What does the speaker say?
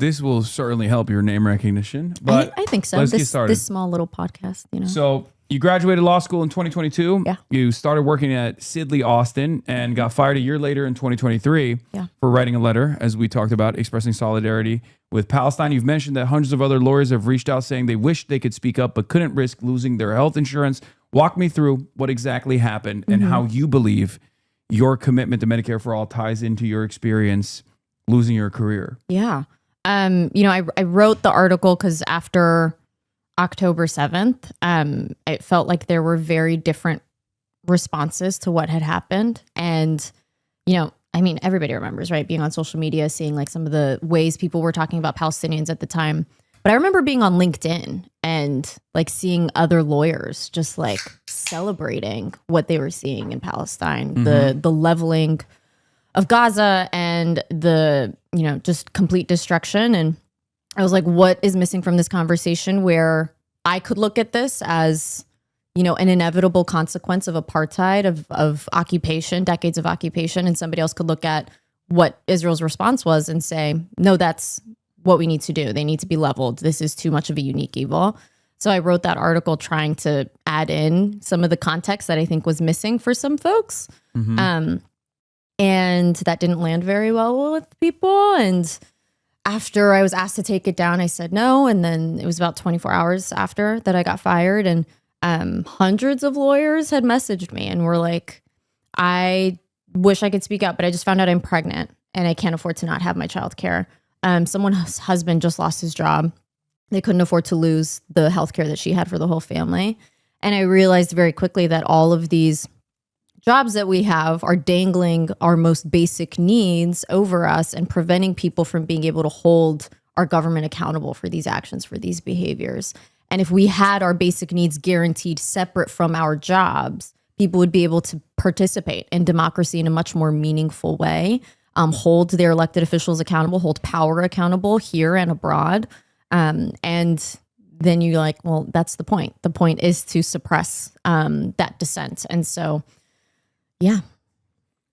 this will certainly help your name recognition. But I think so. Let's get started. This small little podcast, you know. So you graduated law school in 2022. Yeah. You started working at Sidley Austin and got fired a year later in 2023 for writing a letter, as we talked about, expressing solidarity with Palestine. You've mentioned that hundreds of other lawyers have reached out saying they wish they could speak up but couldn't risk losing their health insurance. Walk me through what exactly happened and how you believe your commitment to Medicare for All ties into your experience losing your career. Yeah. I wrote the article because after October 7th, it felt like there were very different responses to what had happened. And, everybody remembers, right? Being on social media, seeing like some of the ways people were talking about Palestinians at the time. But I remember being on LinkedIn and like seeing other lawyers just like celebrating what they were seeing in Palestine, the leveling of Gaza and the, just complete destruction. And I was like, what is missing from this conversation where I could look at this as, an inevitable consequence of apartheid, of occupation, decades of occupation, and somebody else could look at what Israel's response was and say, no, that's what we need to do. They need to be leveled. This is too much of a unique evil. So I wrote that article trying to add in some of the context that I think was missing for some folks. And that didn't land very well with people. And after I was asked to take it down, I said no. And then it was about 24 hours after that I got fired. And hundreds of lawyers had messaged me and were like, I wish I could speak up, but I just found out I'm pregnant and I can't afford to not have my child care. Someone's husband just lost his job. They couldn't afford to lose the health care that she had for the whole family. And I realized very quickly that all of these jobs that we have are dangling our most basic needs over us and preventing people from being able to hold our government accountable for these actions, for these behaviors. And if we had our basic needs guaranteed separate from our jobs, people would be able to participate in democracy in a much more meaningful way, hold their elected officials accountable, hold power accountable here and abroad. And then you're like, well, that's the point. The point is to suppress that dissent. And so, yeah,